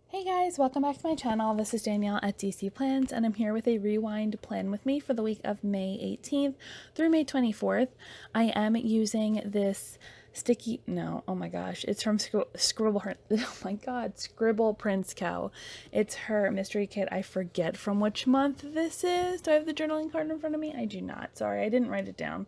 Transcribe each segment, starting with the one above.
Hey guys, welcome back to my channel. This is Danielle at DC Plans, and I'm here with a rewind plan with me for the week of May 18th through May 24th. I am using this oh my gosh, it's from Scribble, oh my god, Scribble Prince Co. It's her mystery kit. I forget from which month this is. Do I have the journaling card in front of me? I do not. Sorry, I didn't write it down.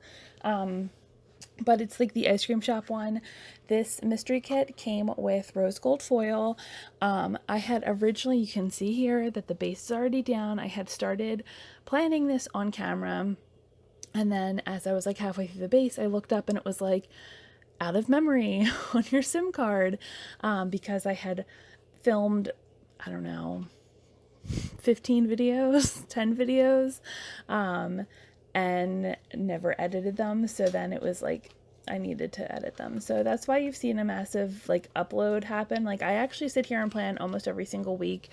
But it's like the ice cream shop one. This mystery kit came with rose gold foil. I had originally, you can see here that the base is already down. I had started planning this on camera. And then as I was like halfway through the base, I looked up and it was like out of memory on your SIM card, because I had filmed, I don't know, 15 videos, 10 videos, and never edited them. So then it was like I needed to edit them. So that's why you've seen a massive like upload happen. Like I actually sit here and plan almost every single week.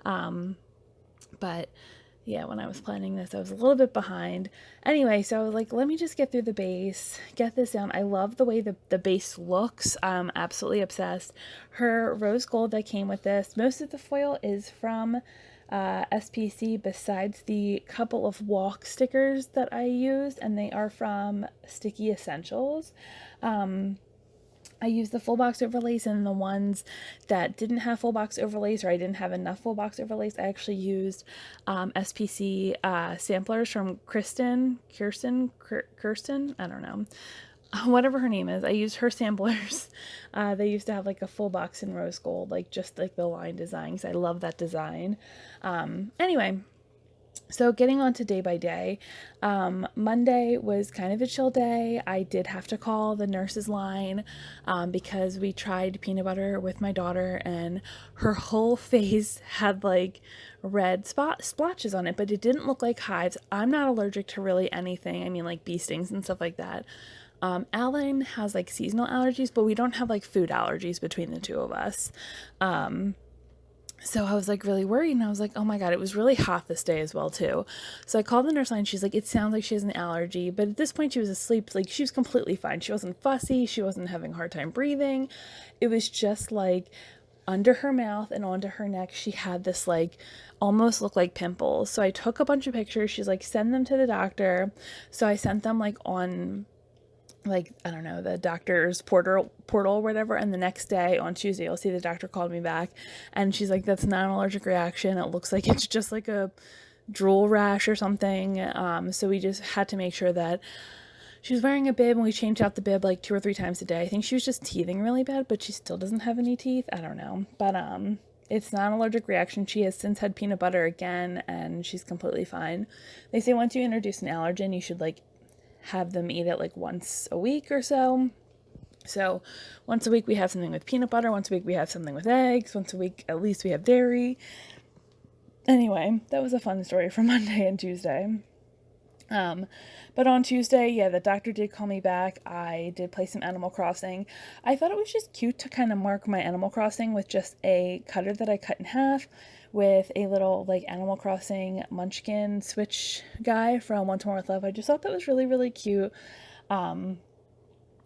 But yeah, when I was planning this, I was a little bit behind. Anyway, so I was like, let me just get through the base, get this down. I love the way the base looks. I'm absolutely obsessed. Her rose gold that came with this, most of the foil is from SPC besides the couple of walk stickers that I used, and they are from Sticky Essentials. I used the full box overlays, and the ones that didn't have full box overlays, or I didn't have enough full box overlays, I actually used SPC samplers from Kirsten, I don't know, whatever her name is. I used her samplers. They used to have like a full box in rose gold, like just like the line design, because I love that design. Anyway, so getting on to day by day, Monday was kind of a chill day. I did have to call the nurse's line because we tried peanut butter with my daughter, and her whole face had like red splotches on it, but it didn't look like hives. I'm not allergic to really anything. I mean, like bee stings and stuff like that. Alan has like seasonal allergies, but we don't have like food allergies between the two of us. So I was like really worried, and I was like, oh my God, it was really hot this day as well too. So I called the nurse line. She's like, it sounds like she has an allergy, but at this point she was asleep. Like she was completely fine. She wasn't fussy. She wasn't having a hard time breathing. It was just like under her mouth and onto her neck, she had this like almost looked like pimples. So I took a bunch of pictures. She's like, send them to the doctor. So I sent them like on, like, I don't know, the doctor's portal or whatever. And the next day on Tuesday, you'll see the doctor called me back, and she's like, that's not an allergic reaction. It looks like it's just like a drool rash or something. So we just had to make sure that she was wearing a bib, and we changed out the bib like 2 or 3 times a day. I think she was just teething really bad, but she still doesn't have any teeth. I don't know. But it's not an allergic reaction. She has since had peanut butter again, and she's completely fine. They say once you introduce an allergen, you should like have them eat it like once a week or so. So once a week we have something with peanut butter, once a week we have something with eggs, once a week at least we have dairy. Anyway, that was a fun story for Monday and Tuesday. But on Tuesday, yeah, the doctor did call me back. I did play some Animal Crossing. I thought it was just cute to kind of mark my Animal Crossing with just a cutter that I cut in half with a little like Animal Crossing Munchkin Switch guy from Once More With Love. I just thought that was really, really cute.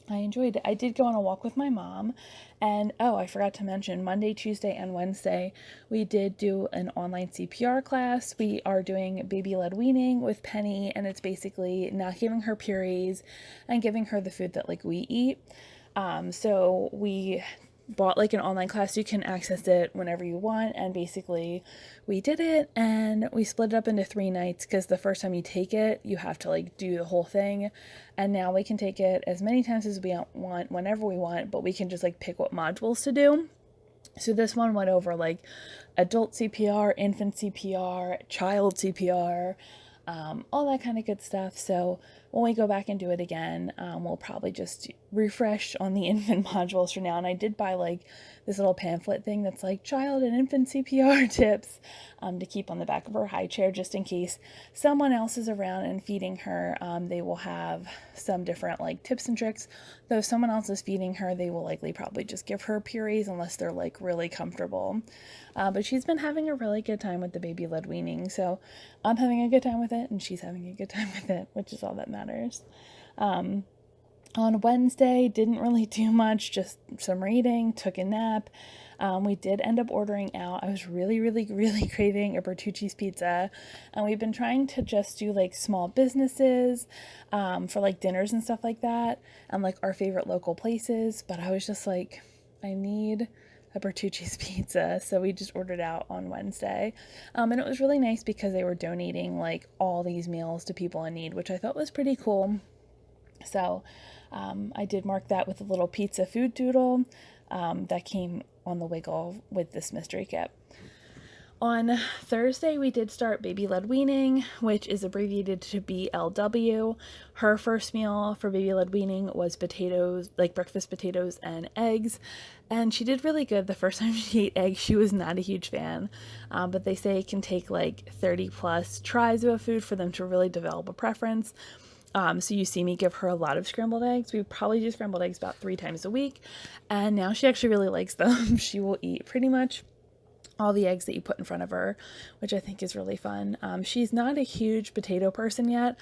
I enjoyed it. I did go on a walk with my mom, and oh, I forgot to mention, Monday, Tuesday, and Wednesday, we did do an online CPR class. We are doing baby-led weaning with Penny, and it's basically not giving her purees and giving her the food that like we eat. So we bought like an online class. You can access it whenever you want, and basically we did it, and we split it up into 3 nights because the first time you take it you have to like do the whole thing, and now we can take it as many times as we want whenever we want, but we can just like pick what modules to do. So this one went over like adult CPR, infant CPR, child CPR, all that kind of good stuff. So when we go back and do it again, we'll probably just refresh on the infant modules for now. And I did buy like this little pamphlet thing that's like child and infant CPR tips, to keep on the back of her high chair, just in case someone else is around and feeding her. They will have some different like tips and tricks. Though if someone else is feeding her, they will likely probably just give her purees unless they're like really comfortable. But she's been having a really good time with the baby-led weaning, so I'm having a good time with it, and she's having a good time with it, which is all that matters. On Wednesday, didn't really do much, just some reading, took a nap. We did end up ordering out. I was really, really, really craving a Bertucci's pizza. And we've been trying to just do like small businesses for like dinners and stuff like that. And like our favorite local places. But I was just like, I need a Bertucci's pizza. So we just ordered out on Wednesday. And it was really nice because they were donating like all these meals to people in need, which I thought was pretty cool. So I did mark that with a little pizza food doodle that came on the Wiggle with this mystery kit. On Thursday, we did start baby-led weaning, which is abbreviated to BLW. Her first meal for baby-led weaning was potatoes, like breakfast potatoes and eggs, and she did really good. The first time she ate eggs, she was not a huge fan, but they say it can take like 30 plus tries of a food for them to really develop a preference. So you see me give her a lot of scrambled eggs. We probably do scrambled eggs about 3 times a week, and now she actually really likes them. She will eat pretty much all the eggs that you put in front of her, which I think is really fun. She's not a huge potato person yet.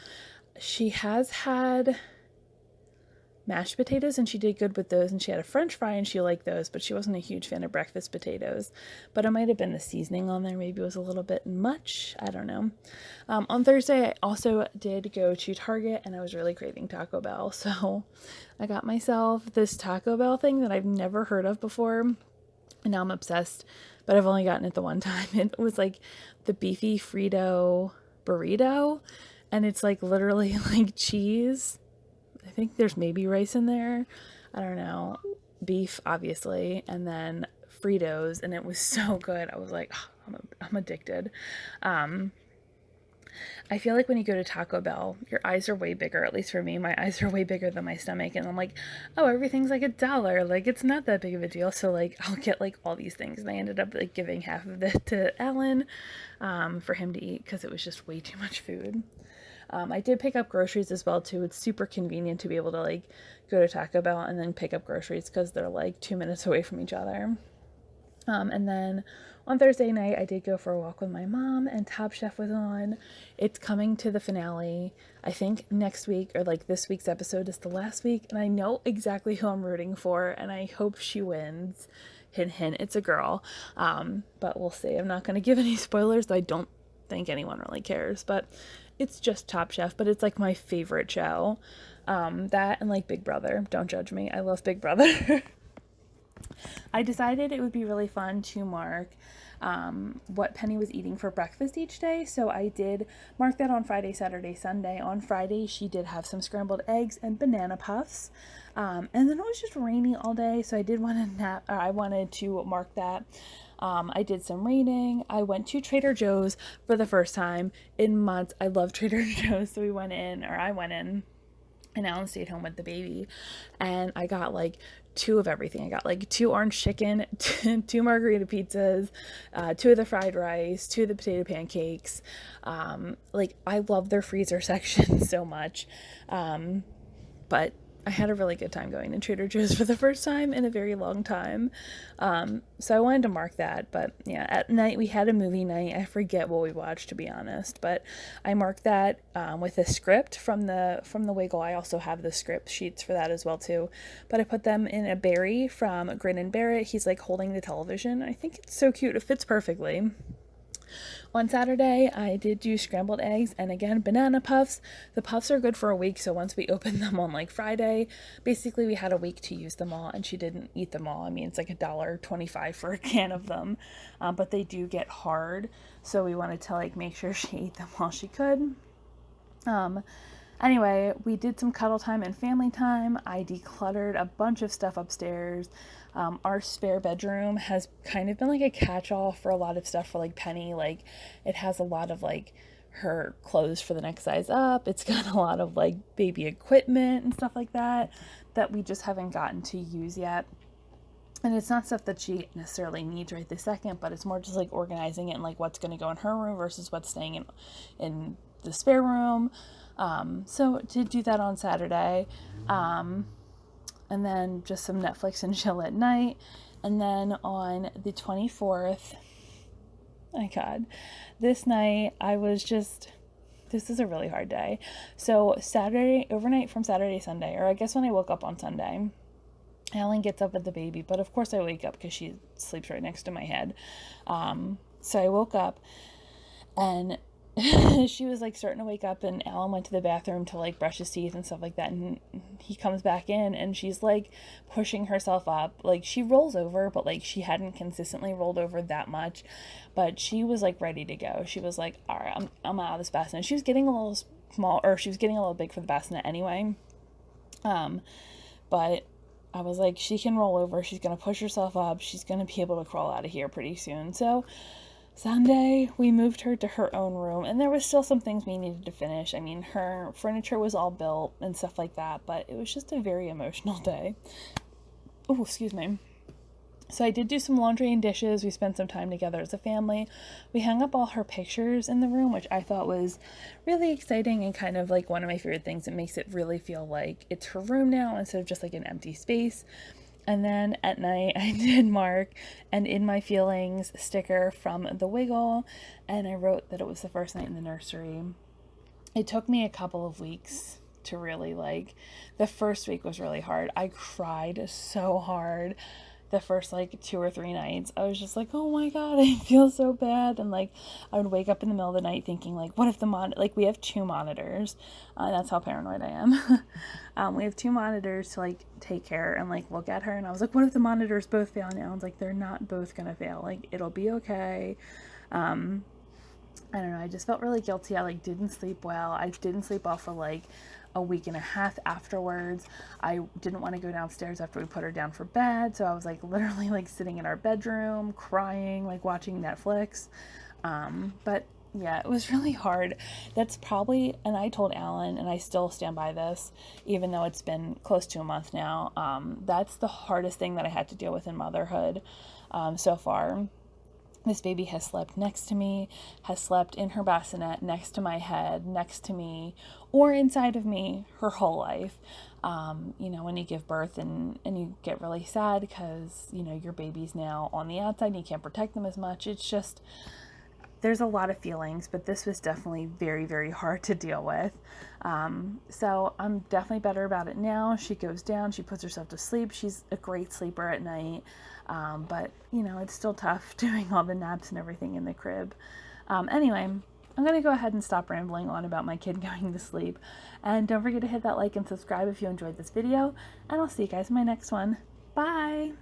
She has had mashed potatoes and she did good with those, and she had a french fry and she liked those, but she wasn't a huge fan of breakfast potatoes. But it might have been the seasoning on there, maybe it was a little bit much, I don't know. On Thursday I also did go to Target and I was really craving Taco Bell, so I got myself this Taco Bell thing that I've never heard of before, and now I'm obsessed, but I've only gotten it the one time. It was like the beefy Frito burrito, and it's like literally like cheese. I think there's maybe rice in there. I don't know. Beef, obviously, and then Fritos, and it was so good. I was like, oh, I'm addicted. I feel like when you go to Taco Bell, your eyes are way bigger. At least for me, my eyes are way bigger than my stomach, and I'm like, oh, everything's like $1. Like, it's not that big of a deal. So like, I'll get like all these things, and I ended up like giving half of it to Alan, for him to eat because it was just way too much food. I did pick up groceries as well too. It's super convenient to be able to like go to Taco Bell and then pick up groceries because they're like 2 minutes away from each other. And then on Thursday night, I did go for a walk with my mom, and Top Chef was on. It's coming to the finale. I think next week, or like this week's episode is the last week, and I know exactly who I'm rooting for, and I hope she wins. Hint, hint, it's a girl. But we'll see. I'm not going to give any spoilers, though I don't think anyone really cares, but it's just Top Chef, but it's like my favorite show. That and like Big Brother. Don't judge me. I love Big Brother. I decided it would be really fun to mark what Penny was eating for breakfast each day. So I did mark that on Friday, Saturday, Sunday. On Friday, she did have some scrambled eggs and banana puffs. And then it was just rainy all day. So I did want to nap, or I wanted to mark that. I did some reading. I went to Trader Joe's for the first time in months. I love Trader Joe's. So I went in. And Alan stayed home with the baby, and I got like 2 of everything. I got like 2 orange chicken, 2 margarita pizzas, 2 of the fried rice, 2 of the potato pancakes. Like, I love their freezer section so much. But I had a really good time going to Trader Joe's for the first time in a very long time. So I wanted to mark that. But yeah, at night we had a movie night. I forget what we watched, to be honest. But I marked that with a script from the Wiggle. I also have the script sheets for that as well too. But I put them in a Barry from Grin and Bear It. He's like holding the television. I think it's so cute. It fits perfectly. On Saturday, I did do scrambled eggs and again, banana puffs. The puffs are good for a week, so once we opened them on like Friday, basically we had a week to use them all, and she didn't eat them all. I mean, it's like $1.25 for a can of them, but they do get hard, so we wanted to like make sure she ate them while she could. Anyway, we did some cuddle time and family time. I decluttered a bunch of stuff upstairs. Our spare bedroom has kind of been like a catch-all for a lot of stuff for like Penny. Like, it has a lot of like her clothes for the next size up. It's got a lot of like baby equipment and stuff like that we just haven't gotten to use yet. And it's not stuff that she necessarily needs right this second, but it's more just like organizing it and like what's going to go in her room versus what's staying in the spare room. So to do that on Saturday, and then just some Netflix and chill at night. And then on the 24th, my God, this night I was just this is a really hard day. So Saturday, overnight from Saturday to Sunday, or I guess when I woke up on Sunday, Alan gets up with the baby, but of course I wake up because she sleeps right next to my head. So I woke up and she was like starting to wake up, and Alan went to the bathroom to like brush his teeth and stuff like that, and he comes back in and she's like pushing herself up. Like she rolls over, but like she hadn't consistently rolled over that much, but she was like ready to go. She was like, all right, I'm out of this bassinet. She was getting a little small, or she was getting a little big for the bassinet anyway. But I was like, she can roll over, she's gonna push herself up, she's gonna be able to crawl out of here pretty soon. So Sunday, we moved her to her own room, and there was still some things we needed to finish. I mean, her furniture was all built and stuff like that, but it was just a very emotional day. Oh, excuse me. So I did do some laundry and dishes. We spent some time together as a family. We hung up all her pictures in the room, which I thought was really exciting and kind of like one of my favorite things. It makes it really feel like it's her room now instead of just like an empty space. And then at night, I did mark an In My Feelings sticker from The Wiggle, and I wrote that it was the first night in the nursery. It took me a couple of weeks to really the first week was really hard. I cried so hard the first 2 or 3 nights. I was just like, oh my God, I feel so bad. And I would wake up in the middle of the night thinking what if we have 2 monitors. That's how paranoid I am. We have 2 monitors to take care and look at her. And I was like, what if the monitors both fail? And Alan's like, they're not both going to fail. It'll be okay. I don't know. I just felt really guilty. I didn't sleep well. I didn't sleep well for a week and a half afterwards. I didn't want to go downstairs after we put her down for bed. So I was literally sitting in our bedroom, crying, watching Netflix. But yeah, it was really hard. That's probably, and I told Alan, and I still stand by this, even though it's been close to a month now. That's the hardest thing that I had to deal with in motherhood so far. This baby has slept next to me, has slept in her bassinet, next to my head, next to me, or inside of me her whole life. When you give birth and you get really sad because, your baby's now on the outside and you can't protect them as much. It's just, there's a lot of feelings, but this was definitely very, very hard to deal with. So I'm definitely better about it now. She goes down, she puts herself to sleep. She's a great sleeper at night. But it's still tough doing all the naps and everything in the crib. Anyway, I'm going to go ahead and stop rambling on about my kid going to sleep. And don't forget to hit that like and subscribe if you enjoyed this video. And I'll see you guys in my next one. Bye!